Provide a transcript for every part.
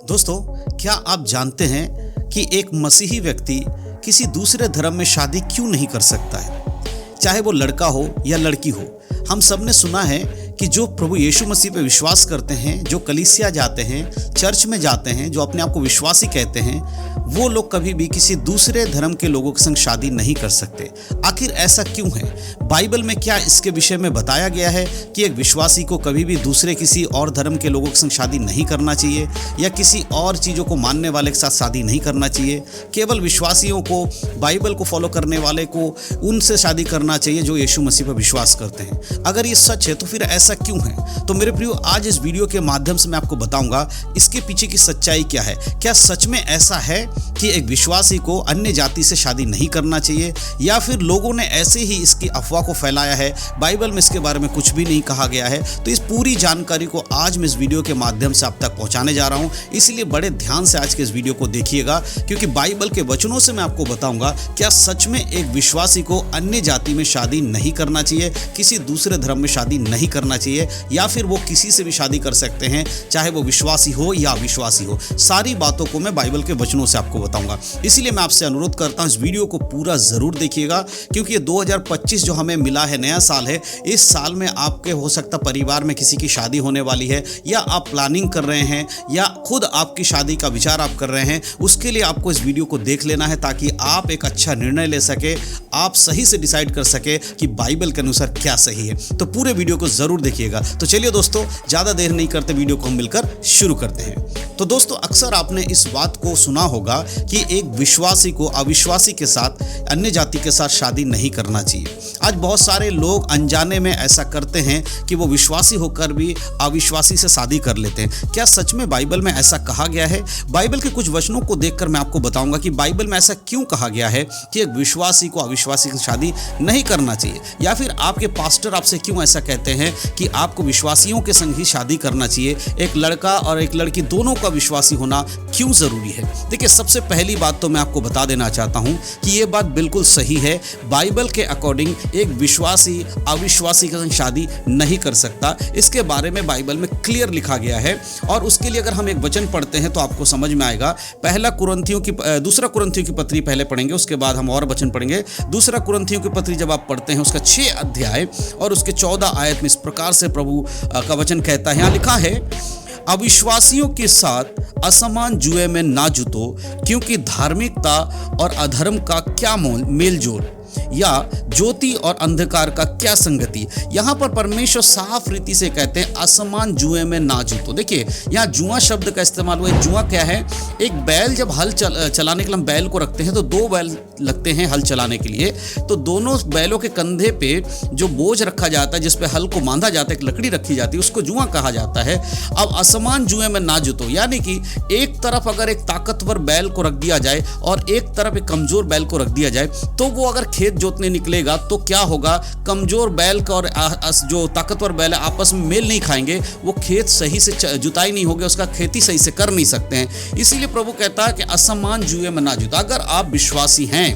दोस्तों, क्या आप जानते हैं कि एक मसीही व्यक्ति किसी दूसरे धर्म में शादी क्यों नहीं कर सकता है? चाहे वो लड़का हो या लड़की हो। हम सब ने सुना है कि जो प्रभु यीशु मसीह पे विश्वास करते हैं, जो कलीसिया जाते हैं, चर्च में जाते हैं, जो अपने आप को विश्वासी कहते हैं, वो लोग कभी भी किसी दूसरे धर्म के लोगों के संग शादी नहीं कर सकते। आखिर ऐसा क्यों है? बाइबल में क्या इसके विषय में बताया गया है कि एक विश्वासी को कभी भी दूसरे किसी और धर्म के लोगों के संग शादी नहीं करना चाहिए या किसी और चीज़ों को मानने वाले के साथ शादी नहीं करना चाहिए? केवल विश्वासियों को, बाइबल को फॉलो करने वाले को उनसे शादी करना चाहिए जो यीशु मसीह पर विश्वास करते हैं। अगर ये सच है तो फिर ऐसा क्यों है? तो मेरे प्रियो, आज इस वीडियो के माध्यम से मैं आपको बताऊंगा इसके पीछे की सच्चाई क्या है। क्या सच में ऐसा है कि एक विश्वासी को अन्य जाति से शादी नहीं करना चाहिए, या फिर लोगों ने ऐसे ही इसकी अफवाह को फैलाया है? बाइबल में इसके बारे में कुछ भी नहीं कहा गया है। तो इस पूरी जानकारी को आज मैं इस वीडियो के माध्यम से आप तक पहुंचाने जा रहा हूं, इसलिए बड़े ध्यान से आज के इस वीडियो को देखिएगा, क्योंकि बाइबल के वचनों से मैं आपको बताऊंगा क्या सच में एक विश्वासी को अन्य जाति में शादी नहीं करना चाहिए, किसी दूसरे धर्म में शादी नहीं करना चाहिए, या फिर वो किसी से भी शादी कर सकते हैं, चाहे वो विश्वासी हो या अविश्वासी हो। सारी बातों को मैं बाइबल के वचनों से आपको बताऊंगा। इसीलिए मैं आपसे अनुरोध करता हूं इस वीडियो को पूरा जरूर देखिएगा, क्योंकि ये 2025 जो हमें मिला है, नया साल है। इस साल में आपके हो सकता परिवार में किसी की शादी होने वाली है, या आप प्लानिंग कर रहे हैं, या खुद आपकी शादी का विचार आप कर रहे हैं। उसके लिए आपको इस वीडियो को देख लेना है ताकि आप एक अच्छा निर्णय ले सके, आप सही से डिसाइड कर सके कि बाइबल के अनुसार क्या सही है। तो पूरे वीडियो को जरूर देखिएगा। तो चलिए दोस्तों, ज्यादा देर नहीं करते, वीडियो को हम मिलकर शुरू करते हैं। तो दोस्तों, अक्सर आपने इस बात को सुना होगा कि एक विश्वासी को अविश्वासी के साथ, अन्य जाति के साथ शादी नहीं करना चाहिए। आज बहुत सारे लोग अनजाने में ऐसा करते हैं कि वो विश्वासी होकर भी अविश्वासी से शादी कर लेते हैं। क्या सच में बाइबल में ऐसा कहा गया है? बाइबल के कुछ वचनों को देखकर मैं आपको बताऊंगा कि बाइबल में ऐसा क्यों कहा गया है कि एक विश्वासी को अविश्वासी से शादी नहीं करना चाहिए, या फिर आपके पास्टर आपसे क्यों ऐसा कहते हैं कि आपको विश्वासियों के संग ही शादी करना चाहिए। एक लड़का और एक लड़की दोनों का विश्वासी होना क्यों जरूरी है? देखिए, सबसे पहली बात तो मैं आपको बता देना चाहता हूं कि यह बात बिल्कुल सही है। बाइबल के अकॉर्डिंग एक विश्वासी अविश्वासी के संग शादी नहीं कर सकता। इसके बारे में बाइबल में क्लियर लिखा गया है, और उसके लिए अगर हम एक वचन पढ़ते हैं तो आपको समझ में आएगा। दूसरा कुरिन्थियों की पत्री पहले पढ़ेंगे, उसके बाद हम और वचन पढ़ेंगे। दूसरा कुरिन्थियों की पत्री जब आप पढ़ते हैं, उसका 6 अध्याय और उसके 14 आयत में इस प्रकार से प्रभु का वचन कहता है। यहाँ लिखा है, अविश्वासियों के साथ असमान जुए में ना जुतो, क्योंकि धार्मिकता और अधर्म का क्या मेल जोल, या ज्योति और अंधकार का क्या संगति। यहां पर परमेश्वर साफ रीति से कहते हैं असमान जुए में ना जुतो। देखिए, यहां जुआ शब्द का इस्तेमाल हुआ है। जुआ क्या है? एक बैल जब हल चलाने के लिए हम बैल को रखते हैं तो 2 बैल लगते हैं हल चलाने के लिए। तो दोनों बैलों के कंधे पे जो बोझ रखा जाता है, जिस पे हल को बांधा जाता है, एक लकड़ी रखी जाती है, उसको जुआ कहा जाता है। अब असमान जुए में ना जुतो, यानी कि एक तरफ अगर एक ताकतवर बैल को रख दिया जाए और एक तरफ एक कमजोर बैल को रख दिया जाए, तो वो अगर खेत जोतने निकलेगा तो क्या होगा? कमजोर बैल का और जो ताकतवर बैल है आपस में मेल नहीं खाएंगे, वो खेत सही से जुताई नहीं होगी, उसका खेती सही से कर नहीं सकते हैं। इसीलिए प्रभु कहता है कि असमान जुए में ना जुतो। अगर आप विश्वासी हैं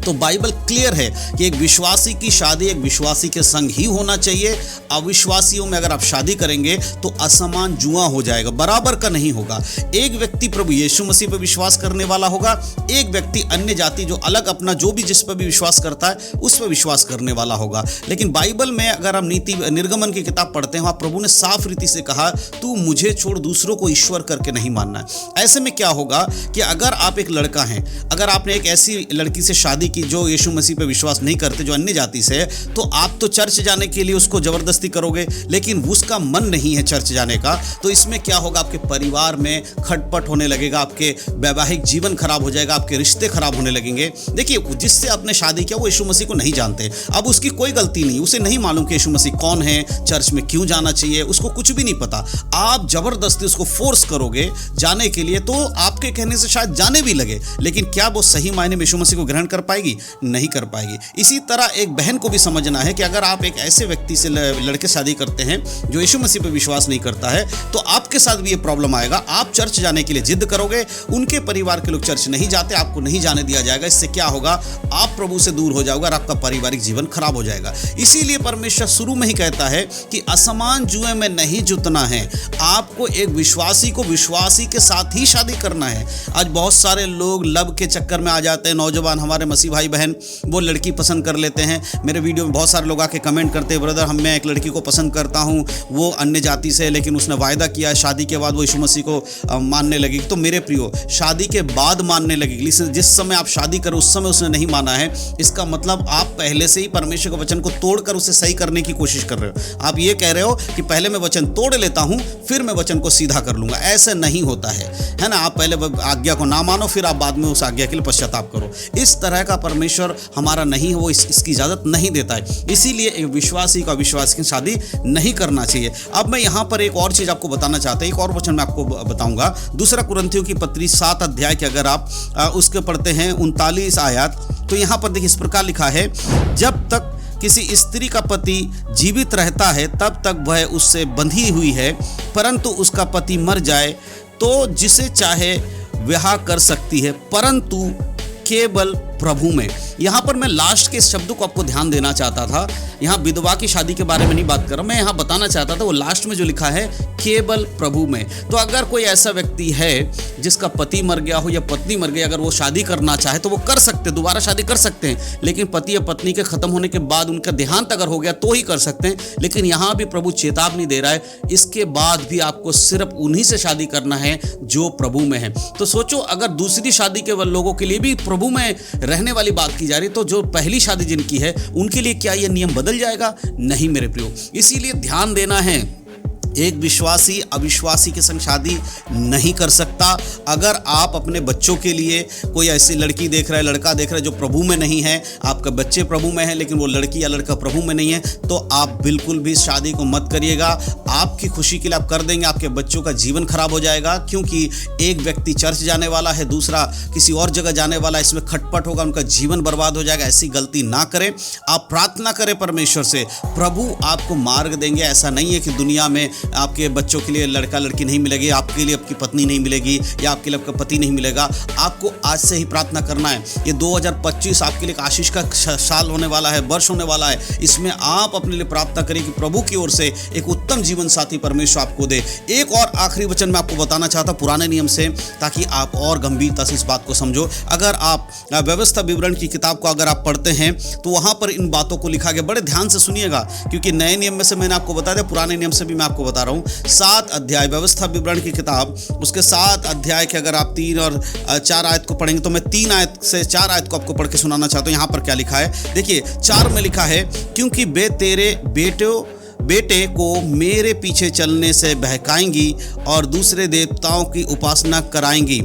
तो बाइबल क्लियर है कि एक विश्वासी की शादी एक विश्वासी के संग ही होना चाहिए। अविश्वासियों में अगर आप शादी करेंगे तो असमान जुआ हो जाएगा, बराबर का नहीं होगा। एक व्यक्ति प्रभु यीशु मसीह पर विश्वास करने वाला होगा, एक व्यक्ति अन्य जाति जो अलग अपना जो भी जिस पर भी विश्वास करता है उस पर विश्वास करने वाला होगा। लेकिन बाइबल में अगर हम नीति निर्गमन की किताब पढ़ते हैं, वहाँ प्रभु ने साफ रीति से कहा, तू मुझे छोड़ दूसरों को ईश्वर करके नहीं मानना है। ऐसे में क्या होगा कि अगर आप एक लड़का हैं, अगर आपने एक ऐसी लड़की से शादी की जो यीशु मसीह पे विश्वास नहीं करते, जो अन्य जाति से है, तो आप तो चर्च जाने के लिए उसको जबरदस्ती करोगे, लेकिन उसका मन नहीं है चर्च जाने का। तो इसमें क्या होगा? आपके परिवार में खटपट होने लगेगा, आपके वैवाहिक जीवन खराब हो जाएगा, आपके रिश्ते खराब होने लगेंगे। देखिए, जिससे आपने शादी किया वो यीशु मसीह को नहीं जानते। अब उसकी कोई गलती नहीं, उसे नहीं मालूम कि यीशु मसीह कौन है, चर्च में क्यों जाना चाहिए, उसको कुछ भी नहीं पता। आप जबरदस्ती उसको फोर्स करोगे जाने के लिए, तो आपके कहने से शायद जाने भी लगे, लेकिन क्या वो सही मायने में यीशु मसीह को ग्रहण कर पाएगी? पाएगी? नहीं कर पाएगी। इसी तरह एक बहन को भी समझना है कि अगर आप एक ऐसे व्यक्ति से लड़के शादी करते हैं जो यीशु मसीह पर विश्वास नहीं करता है, तो आपके साथ भी ये प्रॉब्लम आएगा। आप चर्च जाने के लिए जिद करोगे, उनके परिवार के लोग चर्च नहीं जाते, आपको नहीं जाने दिया जाएगा। इससे क्या होगा? आप प्रभु से दूर हो जाओगे और आपका पारिवारिक जीवन खराब हो जाएगा। इसीलिए परमेश्वर शुरू में ही कहता है कि असमान जुए में नहीं जुतना है, आपको एक विश्वासी को विश्वासी के साथ ही शादी करना है। आज बहुत सारे लोग लब के चक्कर में आ जाते हैं। नौजवान हमारे मसीह भाई बहन वो लड़की पसंद कर लेते हैं। मेरे वीडियो में बहुत सारे लोग आके कमेंट करते हैं, ब्रदर मैं एक लड़की को पसंद करता हूँ, वो अन्य जाति से है, लेकिन उसने वायदा किया शादी के बाद वो यीशु मसीह को मानने लगेगी। तो मेरे प्रियो, शादी के बाद मानने लगेगी। जिस समय आप शादी करो उस समय उसने नहीं माना है, इसका मतलब आप पहले से ही परमेश्वर के वचन को तोड़कर उसे सही करने की कोशिश कर रहे हो। आप ये कह रहे हो कि पहले मैं वचन तोड़ लेता हूं, फिर मैं वचन को सीधा कर लूंगा। ऐसे नहीं होता है ना। आप पहले आज्ञा को ना मानो, फिर आप बाद में उस आज्ञा के लिए पश्चाताप करो। इस तरह का परमेश्वर हमारा नहीं है, वो इसकी इजाजत नहीं देता है। इसीलिए एक विश्वासी का विश्वास की शादी नहीं करना चाहिए। अब मैं यहाँ पर एक और चीज आपको बताना चाहता हूँ, एक और वचन मैं आपको बताऊंगा। दूसरा कुरिन्थियों की पत्री 7 अध्याय के अगर आप उसके पढ़ते हैं 39 आयत, तो यहाँ पर देखिए इस प्रकार लिखा है, जब तक किसी स्त्री का पति जीवित रहता है तब तक वह उससे बंधी हुई है, परंतु उसका पति मर जाए तो जिसे चाहे विवाह कर सकती है, परंतु केवल प्रभु में। यहाँ पर मैं लास्ट के इस शब्द को आपको ध्यान देना चाहता था। यहाँ विधवा की शादी के बारे में नहीं बात कर रहा, मैं यहाँ बताना चाहता था वो लास्ट में जो लिखा है केवल प्रभु में। तो अगर कोई ऐसा व्यक्ति है जिसका पति मर गया हो या पत्नी मर गई, अगर वो शादी करना चाहे तो वो कर सकते, दोबारा शादी कर सकते हैं। लेकिन पति या पत्नी के खत्म होने के बाद उनका देहांत अगर हो गया तो ही कर सकते हैं। लेकिन यहाँ भी प्रभु चेतावनी दे रहा है, इसके बाद भी आपको सिर्फ उन्हीं से शादी करना है जो प्रभु में है। तो सोचो, अगर दूसरी शादी के लोगों के लिए भी प्रभु में रहने वाली बात की जा रही, तो जो पहली शादी जिनकी है उनके लिए क्या यह नियम बदल जाएगा? नहीं मेरे प्रियो। इसीलिए ध्यान देना है, एक विश्वासी अविश्वासी के संग शादी नहीं कर सकता। अगर आप अपने बच्चों के लिए कोई ऐसी लड़की देख रहे हैं, लड़का देख रहे हैं जो प्रभु में नहीं है, आपका बच्चे प्रभु में है लेकिन वो लड़की या लड़का प्रभु में नहीं है, तो आप बिल्कुल भी शादी को मत करिएगा। आपकी खुशी के लिए आप कर देंगे, आपके बच्चों का जीवन खराब हो जाएगा। क्योंकि एक व्यक्ति चर्च जाने वाला है, दूसरा किसी और जगह जाने वाला है, इसमें खटपट होगा, उनका जीवन बर्बाद हो जाएगा। ऐसी गलती ना करें। आप प्रार्थना करें परमेश्वर से, प्रभु आपको मार्ग देंगे। ऐसा नहीं है कि दुनिया में आपके बच्चों के लिए लड़का लड़की नहीं मिलेगी, आपके लिए आपकी पत्नी नहीं मिलेगी या आपके लिए आपका पति नहीं मिलेगा। आपको आज से ही प्रार्थना करना है। ये 2025 आपके लिए आशीष का साल होने वाला है, वर्ष होने वाला है। इसमें आप अपने लिए प्रार्थना करें कि प्रभु की ओर से एक उत्तम जीवन साथी परमेश्वर आपको दे। एक और आखिरी वचन मैं आपको बताना चाहता हूं पुराने नियम से, ताकि आप और गंभीरता से इस बात को समझो। अगर आप व्यवस्था विवरण की किताब को अगर आप पढ़ते हैं तो वहां पर इन बातों को लिखा गया। बड़े ध्यान से सुनिएगा, क्योंकि नए नियम में से मैंने आपको बता दिया, पुराने नियम से भी मैं आपको बता रहा हूं। 7 अध्याय व्यवस्था विवरण की किताब, उसके 7 अध्याय के अगर आप 3 और 4 आयत को पढ़ेंगे, तो मैं 3 आयत से 4 आयत को आपको पढ़ के सुनाना चाहता हूं। यहां पर क्या लिखा है देखिए, 4 में लिखा है, क्योंकि वे तेरे बेटे को मेरे पीछे चलने से बहकाएंगी और दूसरे देवताओं की उपासना कराएंगी।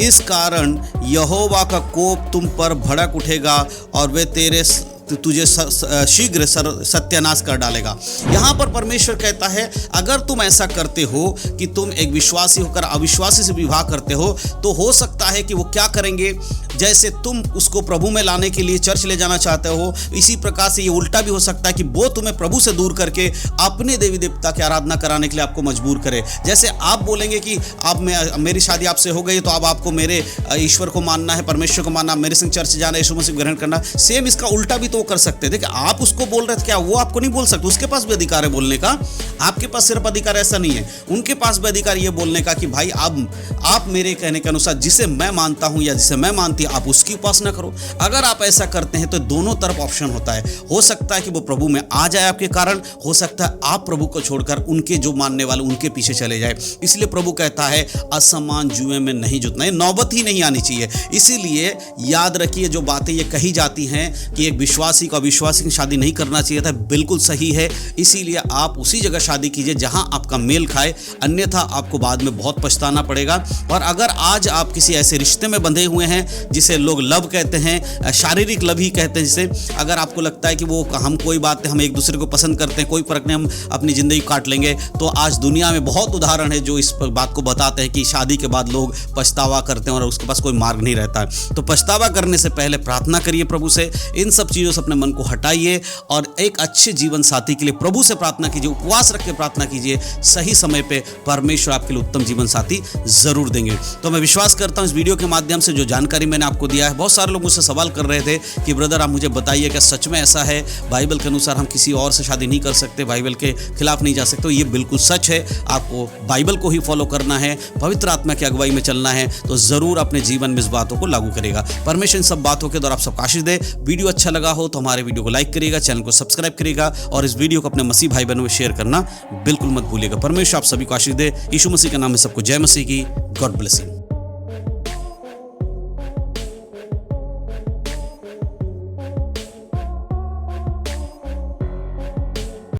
इस कारण यहोवा का कोप तुम पर भड़क उठेगा और वे तुझे शीघ्र सत्यानाश कर डालेगा। यहाँ पर परमेश्वर कहता है, अगर तुम ऐसा करते हो कि तुम एक विश्वासी होकर अविश्वासी से विवाह करते हो, तो हो सकता है कि वो क्या करेंगे, जैसे तुम उसको प्रभु में लाने के लिए चर्च ले जाना चाहते हो, इसी प्रकार से ये उल्टा भी हो सकता है कि वो तुम्हें प्रभु से दूर करके अपने देवी देवता की आराधना कराने के लिए आपको मजबूर करे। जैसे आप बोलेंगे कि आप मेरी शादी आपसे हो गई, तो अब आपको मेरे ईश्वर को मानना है, परमेश्वर को मानना, मेरे संग चर्च जाना, यीशु मसीह ग्रहण करना। सेम इसका उल्टा भी तो कर सकते थे कि आप उसको बोल रहे थे, क्या वो आपको नहीं बोल सकते? उसके पास भी अधिकार है बोलने का। आपके पास सिर्फ अधिकार ऐसा नहीं है, उनके पास भी अधिकार ये बोलने का कि भाई आप मेरे कहने के अनुसार जिसे मैं मानता हूं या जिसे मैं मानती हूं, आप उसकी उपासना करो। अगर आप ऐसा करते हैं तो दोनों तरफ ऑप्शन होता है। हो सकता है कि वो प्रभु में आ जाए आपके कारण, हो सकता है आप प्रभु को छोड़कर उनके जो मानने वाले उनके पीछे चले जाए। इसलिए प्रभु कहता है, असमान जुए में नहीं जुतना, नौबत ही नहीं आनी चाहिए। इसीलिए याद रखिए, जो बातें ये कही जाती हैं कि एक विश्वास विश्वासी को अविश्वासी की शादी नहीं करना चाहिए था, बिल्कुल सही है। इसीलिए आप उसी जगह शादी कीजिए जहां आपका मेल खाए, अन्यथा आपको बाद में बहुत पछताना पड़ेगा। और अगर आज आप किसी ऐसे रिश्ते में बंधे हुए हैं जिसे लोग लव कहते हैं, शारीरिक लव ही कहते हैं जिसे, अगर आपको लगता है कि वो हम कोई बात है, हम एक दूसरे को पसंद करते हैं, कोई फर्क नहीं, हम अपनी ज़िंदगी काट लेंगे, तो आज दुनिया में बहुत उदाहरण है जो इस बात को बताते हैं कि शादी के बाद लोग पछतावा करते हैं और उसके पास कोई मार्ग नहीं रहता है। तो पछतावा करने से पहले प्रार्थना करिए प्रभु से, इन सब चीज़ों से अपने मन को हटाइए और एक अच्छे जीवन साथी के लिए प्रभु से प्रार्थना कीजिए, उपवास रख के प्रार्थना कीजिए। सही समय पे परमेश्वर आपके लिए उत्तम जीवन साथी जरूर देंगे। तो मैं विश्वास करता हूँ इस वीडियो के माध्यम से जो जानकारी मैंने आपको दिया है, बहुत सारे लोग मुझसे सवाल कर रहे थे कि ब्रदर आप मुझे बताइए क्या सच में ऐसा है, बाइबल के अनुसार हम किसी और से शादी नहीं कर सकते, बाइबल के खिलाफ नहीं जा सकते? तो ये बिल्कुल सच है। आपको बाइबल को ही फॉलो करना है, पवित्र आत्मा की अगुवाई में चलना है, तो जरूर अपने जीवन में इस बातों को लागू करेगा। परमेश्वर इन सब बातों के द्वारा आप सबको आशीष दे। वीडियो अच्छा लगा हो तो हमारे वीडियो को लाइक करिएगा, चैनल को सब्सक्राइब करिएगा और इस वीडियो को अपने मसीह भाई बहनों में शेयर करना बिल्कुल मत भूलिएगा। परमेश्वर आप सभी को आशीष दे। यीशु मसीह के नाम में सबको जय मसीह की। God bless you.